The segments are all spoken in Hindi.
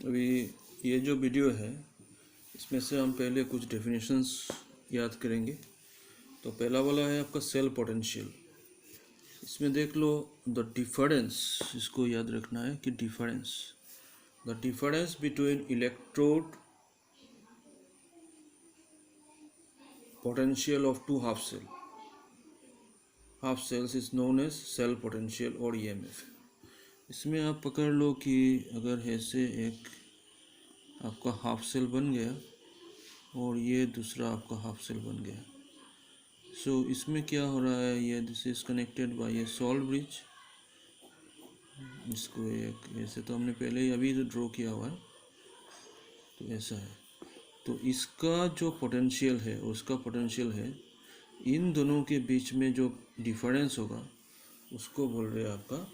अभी ये जो वीडियो है इसमें से हम पहले कुछ डेफिनेशंस याद करेंगे। तो पहला वाला है आपका सेल पोटेंशियल। इसमें देख लो द डिफरेंस, इसको याद रखना है कि the difference between electrode potential of two half cells is known as cell potential और ईएमएफ। इसमें आप पकड़ लो कि अगर ऐसे एक आपका हाफ सेल बन गया और ये दूसरा आपका हाफ सेल बन गया। सो इसमें क्या हो रहा है, ये this is connected by A salt bridge. इसको एक ऐसे तो हमने पहले ही अभी ड्रॉ किया हुआ है, तो ऐसा है। तो इसका जो पोटेंशियल है उसका पोटेंशियल है, इन दोनों के बीच में जो डिफरेंस होगा उसको बोल रहे हैं आपका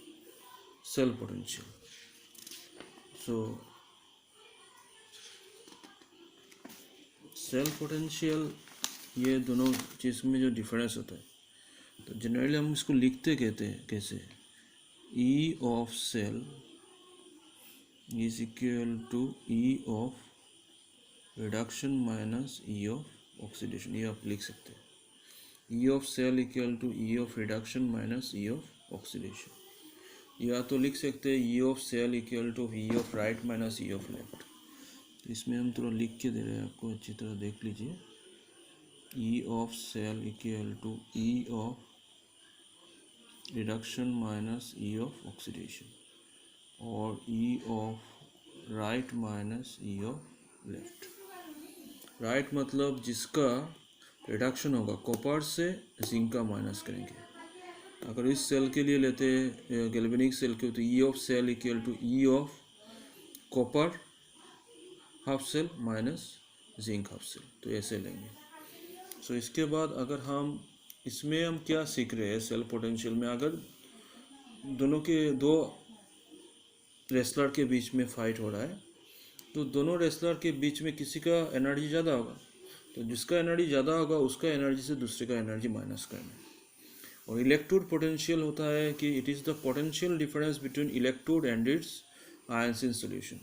सेल पोटेंशियल। सो सेल पोटेंशियल, ये दोनों चीज़ में जो डिफरेंस होता है, तो जनरली हम इसको लिखते कहते हैं कैसे, E of cell is equal to E of reduction minus E of oxidation. ये आप लिख सकते हैं, E of cell equal to E of reduction minus E of oxidation. या तो लिख सकते हैं E of cell equal to E of right minus E of left. तो इसमें हम थोड़ा लिख के दे रहे हैं आपको, अच्छी तरह देख लीजिए। E of cell equal to E of reduction minus E of oxidation और E of right minus E of left. Right मतलब जिसका रिडक्शन होगा कॉपर से जिंक का माइनस करेंगे। अगर इस सेल के लिए लेते हैं गैल्वेनिक सेल के, तो E of cell equal to E of copper half cell minus zinc half cell, तो ऐसे लेंगे। सो इसके बाद अगर हम इसमें हम क्या सीख रहे हैं सेल पोटेंशियल में, अगर दो रेसलर के बीच में फाइट हो रहा है, तो दोनों रेसलर के बीच में किसी का एनर्जी ज़्यादा होगा, तो जिसका एनर्जी ज़्यादा होगा उसका एनर्जी से दूसरे का एनर्जी माइनस करना है। और इलेक्ट्रोड पोटेंशियल होता है कि it is the potential difference between electrode and its ions in solution.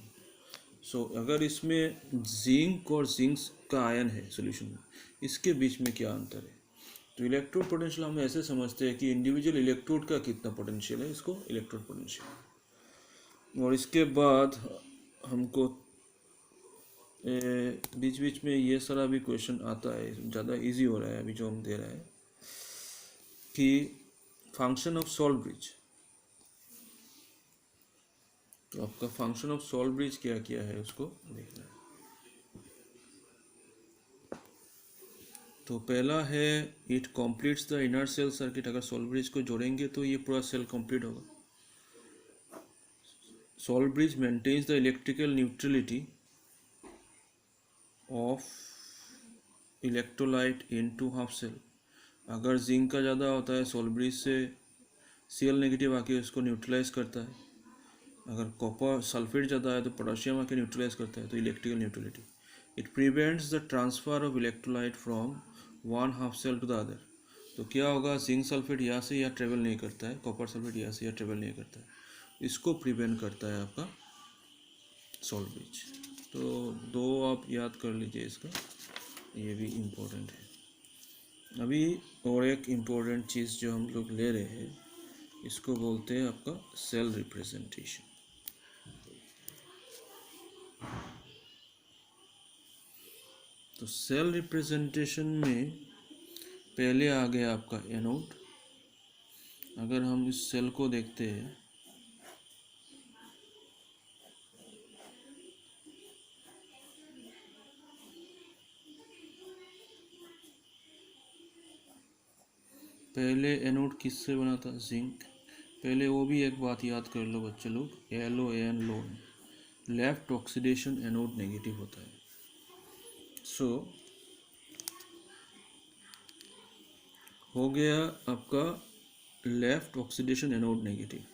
So अगर इसमें जिंक और जिंक का आयन है सोल्यूशन में, इसके बीच में क्या अंतर है। तो इलेक्ट्रोड पोटेंशियल हम ऐसे समझते हैं कि इंडिविजुअल इलेक्ट्रोड का कितना पोटेंशियल है, इसको इलेक्ट्रोड पोटेंशियल। और इसके बाद हमको बीच बीच में ये सारा भी क्वेश्चन आता है, ज़्यादा इजी हो रहा है अभी जो हम दे रहे हैं, कि फंक्शन ऑफ सॉल्ट ब्रिज। तो आपका फंक्शन ऑफ सॉल्ट ब्रिज क्या क्या है उसको देखना है। तो पहला है it completes the inner cell circuit. अगर सॉल्ट ब्रिज को जोड़ेंगे तो ये पूरा सेल कंप्लीट होगा। Salt bridge maintains the electrical neutrality of electrolyte into half cell. अगर जिंक का ज़्यादा होता है सॉल्ट ब्रिज से Cl नेगेटिव आके उसको न्यूट्रलाइज करता है। अगर कॉपर सल्फेट ज़्यादा है तो पोटेशियम आके न्यूट्रलाइज करता है, तो electrical neutrality. It prevents the transfer of electrolyte from one half cell to the other. तो क्या होगा, जिंक सल्फेट यहाँ से यहाँ ट्रेवल नहीं करता है, कॉपर सल्फेट यहाँ से यहाँ ट्रेवल नहीं करता है, इसको प्रिवेंट करता है आपका सॉल्ट ब्रिज। तो दो आप याद कर लीजिए इसका, ये भी इम्पोर्टेंट है। अभी और एक इम्पोर्टेंट चीज़ जो हम लोग ले रहे हैं, इसको बोलते हैं आपका सेल रिप्रेजेंटेशन। तो सेल रिप्रेजेंटेशन में पहले आ गया आपका एनोड। अगर हम इस सेल को देखते हैं, पहले एनोड किससे बना था, जिंक। पहले वो भी एक बात याद कर लो बच्चे लोग, LON loan, left oxidation anode negative होता है। सो हो गया आपका लेफ्ट ऑक्सीडेशन एनोड नेगेटिव।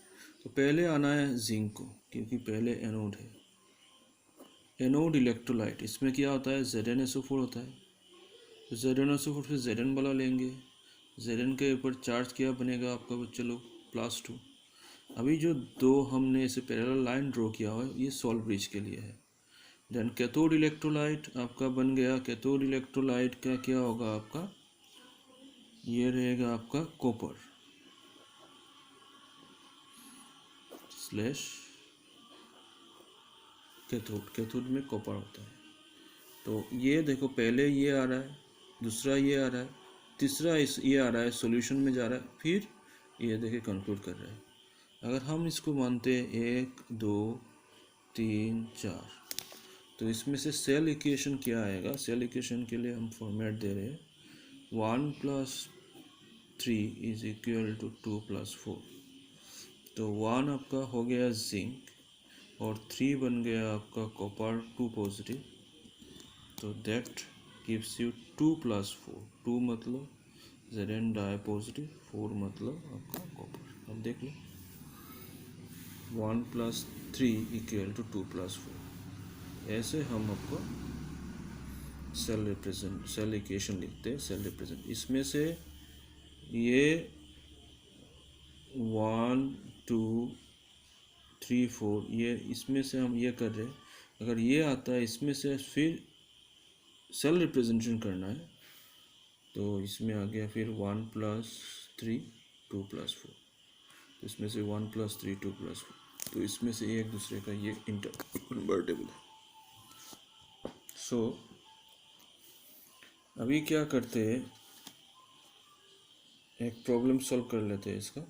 तो पहले आना है जिंक को, क्योंकि पहले एनोड है। एनोड इलेक्ट्रोलाइट, इसमें क्या होता है, ZnSO4 होता है। तो ZnSO4 से Zn वाला लेंगे, Zn के ऊपर चार्ज क्या बनेगा आपका बच्चे लोग, +2। अभी जो दो हमने इसे पैरेलल लाइन ड्रॉ किया हुआ है ये सॉल्ट ब्रिज के लिए है। देन कैथोड इलेक्ट्रोलाइट आपका बन गया। कैथोड इलेक्ट्रोलाइट का क्या होगा आपका, ये रहेगा आपका कॉपर स्लैश कैथोड। कैथोड में कॉपर होता है। तो ये देखो पहले ये आ रहा है, दूसरा ये आ रहा है, तीसरा ये आ रहा है, सॉल्यूशन में जा रहा है, फिर ये देखिए कंक्लूड कर रहा है। अगर हम इसको मानते हैं 1 2 3 4, तो इसमें से सेल इक्वेशन क्या आएगा। सेल इक्वेशन के लिए हम फॉर्मेट दे रहे हैं 1 + 3 इज इक्वल टू 2 + 4। तो 1 आपका हो गया जिंक और 3 बन गया आपका कॉपर 2 पॉजिटिव। तो दैट गिव्स यू 2 + 4। 2 मतलब Zn डाई पॉजिटिव, 4 मतलब आपका कॉपर। अब देख लो 1 + 3 इक्वल टू 2 + 4। ऐसे हम आपको सेल इक्वेशन लिखते हैं। सेल रिप्रेजेंट इसमें से ये 1 2 3 4 ये इसमें से हम ये कर रहे हैं। अगर ये आता है इसमें से फिर सेल रिप्रेजेंटेशन करना है, तो इसमें आ गया फिर 1 + 3 2 + 4। तो इसमें से 1 + 3 2 + 4, तो इसमें से एक दूसरे का ये कन्वर्टेबल है। सो अभी क्या करते हैं, एक प्रॉब्लम सॉल्व कर लेते हैं इसका।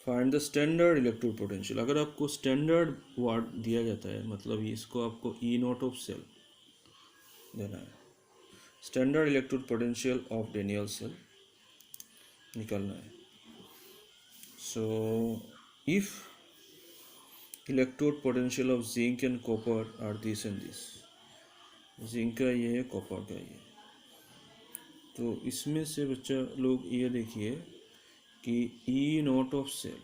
Find the standard electrode potential. अगर आपको स्टैंडर्ड वाट दिया जाता है, मतलब इसको आपको E0 ऑफ सेल देना है। Standard electrode potential of Daniell cell निकालना है। So if electrode potential of zinc and copper are this and this, zinc का ये है, कॉपर का ये। तो इसमें से बच्चा लोग ये देखिए कि E0 ऑफ सेल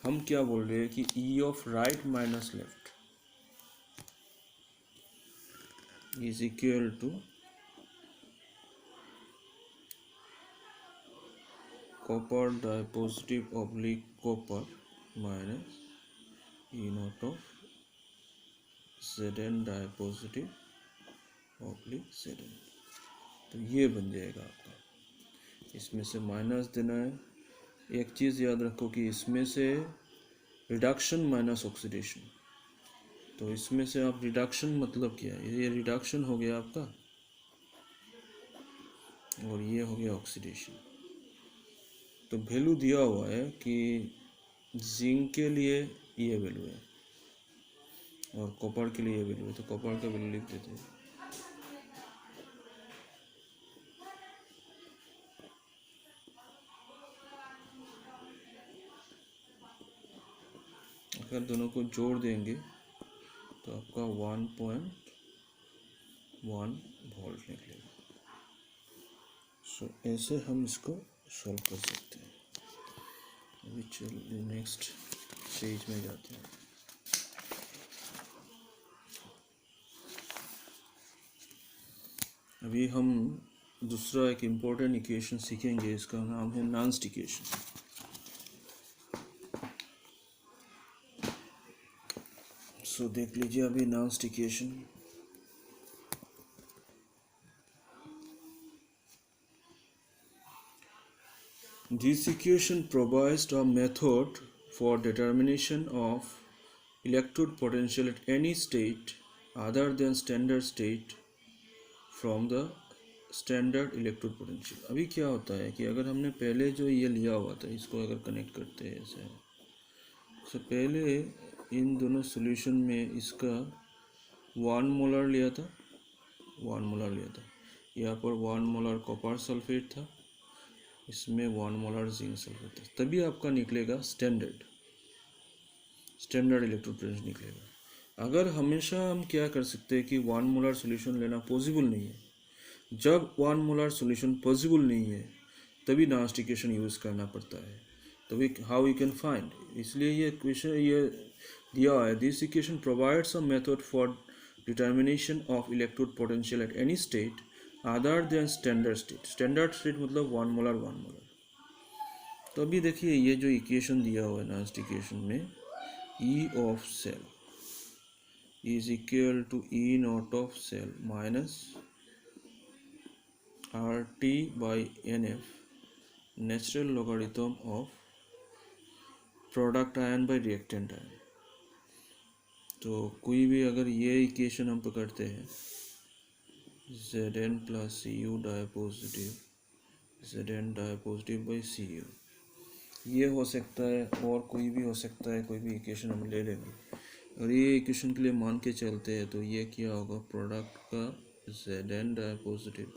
हम क्या बोल रहे हैं कि E of right minus left is equal to copper di positive oblique copper minus E0 of Zn di positive oblique Zn। तो ये बन जाएगा आपका। इसमें से माइनस देना है। एक चीज़ याद रखो कि इसमें से रिडक्शन माइनस ऑक्सीडेशन। तो इसमें से आप रिडक्शन मतलब क्या है, ये रिडक्शन हो गया आपका और ये हो गया ऑक्सीडेशन। तो वैल्यू दिया हुआ है कि जिंक के लिए ये वैल्यू है और कॉपर के लिए ये वैल्यू है। तो कॉपर का वैल्यू लिख देते हैं। अगर दोनों को जोड़ देंगे तो आपका 1.1 वोल्ट निकलेगा। सो ऐसे हम इसको सॉल्व कर सकते हैं। अभी चलिए नेक्स्ट पेज में जाते हैं। अभी हम दूसरा एक इम्पोर्टेंट इक्वेशन सीखेंगे, इसका नाम है नांस्ट इक्वेशन। सो देख लीजिए अभी नांस्ट equation. This equation provides a method for determination of electrode potential at any state other than standard state from the standard electrode potential। अभी क्या होता है कि अगर हमने पहले जो ये लिया हुआ था, इसको अगर कनेक्ट करते हैं ऐसे, तो पहले इन दोनों सॉल्यूशन में इसका 1 मोलर लिया था, 1 मोलर लिया था। यहाँ पर 1 मोलर कॉपर सल्फेट था, इसमें 1 मोलर जिंक सल्फेट था। तभी आपका निकलेगा स्टैंडर्ड इलेक्ट्रोड पोटेंशियल निकलेगा। अगर हमेशा हम क्या कर सकते हैं कि 1 मोलर सॉल्यूशन लेना पॉसिबल नहीं है। जब 1 मोलर सॉल्यूशन पॉसिबल नहीं है तभी नांस्ट इक्वेशन यूज़ करना पड़ता है। तभी हाउ यू कैन फाइंड, इसलिए ये क्वेश्चन ये दिया है। This equation provides a method for determination of electrode potential at any state other than standard state. Standard state मतलब 1 मोलर 1 मोलर। तो अभी देखिए ये जो इक्वेशन दिया हुआ है लास्ट इक्वेशन में, E of cell is equal to E naught of cell minus R T by n F natural logarithm of product ion by reactant ion. तो कोई भी अगर ये इक्वेशन हम पकड़ते हैं Zn plus C U di positive Zn di positive by C U, ये हो सकता है और कोई भी हो सकता है, कोई भी इक्वेशन हम ले लेंगे। और ये इक्वेशन के लिए मान के चलते हैं तो ये क्या होगा, प्रोडक्ट का Zn डाई पॉजिटिव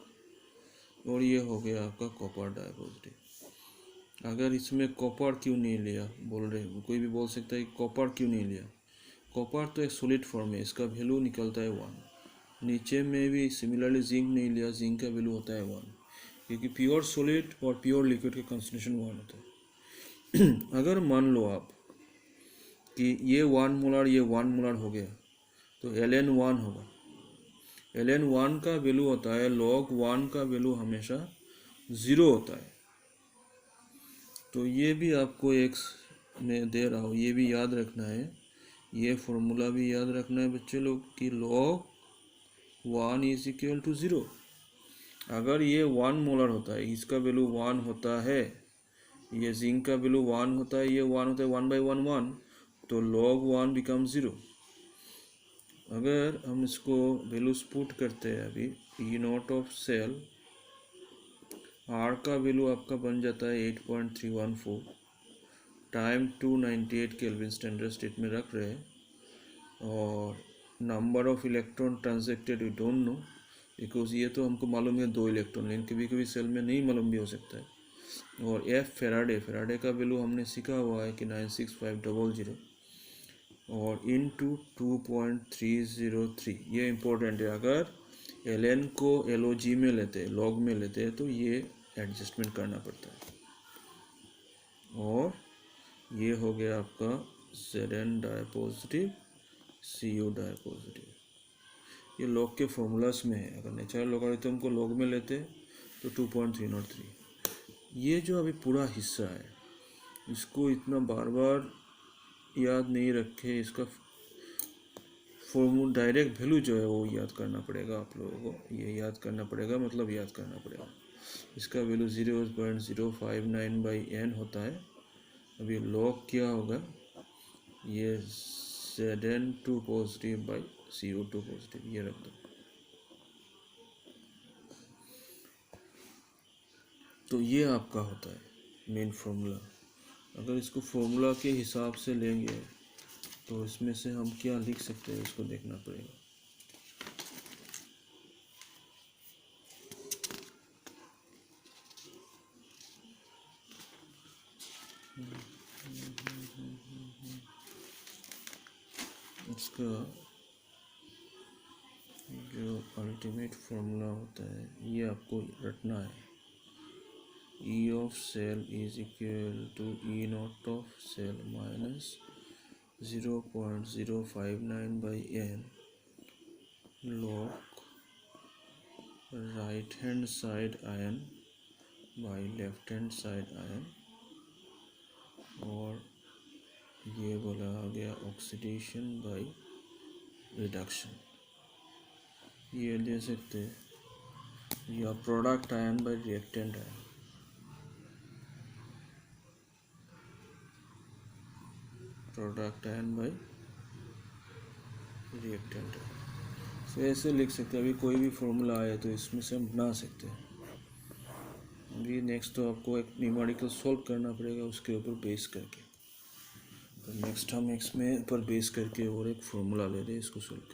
और ये हो गया आपका कॉपर डाई पॉजिटिव। अगर इसमें कॉपर क्यों नहीं लिया बोल रहे, कोई भी बोल सकता है कॉपर क्यों नहीं लिया। कॉपर तो एक सॉलिड फॉर्म है, इसका वैल्यू निकलता है 1। नीचे में भी सिमिलरली जिंक नहीं लिया, जिंक का वैल्यू होता है 1, क्योंकि प्योर सॉलिड और प्योर लिक्विड का कंसंट्रेशन 1 होता है। अगर मान लो आप कि ये 1 मोलर ये 1 मोलर हो गया तो Ln 1 होगा। Ln 1 का वैल्यू होता है log 1 का वैल्यू हमेशा 0 होता है। तो ये भी आपको एक मैं दे रहा हूँ, ये भी याद रखना है, ये फॉर्मूला भी याद रखना है बच्चे लोग कि log 1 इज इक्वल टू 0। अगर ये 1 मोलर होता है, इसका वैल्यू 1 होता है, ये जिंक का वैल्यू 1 होता है, ये 1 होता है 1/1 1, तो log 1 बिकम 0। अगर हम इसको वैल्यूज पुट करते हैं अभी, ई नॉट ऑफ सेल आर का वैल्यू आपका बन जाता है 8.314 टाइम 298 केल्विन स्टैंडर्ड स्टेट में रख रहे हैं, और number of electron transacted we don't know, because ये तो हमको मालूम है 2 इलेक्ट्रॉन, लेकिन कभी कभी सेल में नहीं मालूम भी हो सकता है। और एफ फेराडे का वैल्यू हमने सीखा हुआ है कि 96500 और इनटू 2.303, ये इम्पोर्टेंट है। अगर Ln को LOG में लेते हैं, लॉग में लेते हैं, तो ये एडजस्टमेंट करना पड़ता है। और ये हो गया आपका Zn di positive Cu di positive. ये लॉग के फॉर्मूलास में है, अगर नेचुरल लॉगरिथम को लॉग में लेते हैं तो 2.303। ये जो अभी पूरा हिस्सा है इसको इतना बार बार याद नहीं रखे, इसका फॉर्मूला डायरेक्ट वैल्यू जो है वो याद करना पड़ेगा आप लोगों को, ये याद करना पड़ेगा, मतलब याद करना पड़ेगा। इसका वैल्यू 0.059/n होता है। अभी लॉग क्या होगा, ये Zn2 positive by CO2 positive, ये रख दो। तो ये आपका होता है मेन फॉर्मूला। अगर इसको फॉर्मूला के हिसाब से लेंगे तो इसमें से हम क्या लिख सकते हैं, इसको देखना पड़ेगा। इसका जो अल्टीमेट फॉर्मूला होता है ये आपको रटना है। E of cell is equal to E naught of cell minus 0.059/n log right hand side ion by left hand side ion, और ये बोला आ गया ऑक्सीडेशन बाई रिडक्शन। ये ले सकते हैं या product ion by reactant ion. Product ion by reactant ion, तो ऐसे लिख सकते हैं। अभी कोई भी फॉर्मूला आए तो इसमें से हम बना सकते हैं। अभी नेक्स्ट तो आपको एक न्यूमेरिकल सॉल्व करना पड़ेगा उसके ऊपर बेस करके। तो नेक्स्ट हम इसमें पर बेस करके और एक फॉर्मूला ले रहे हैं, इसको सॉल्व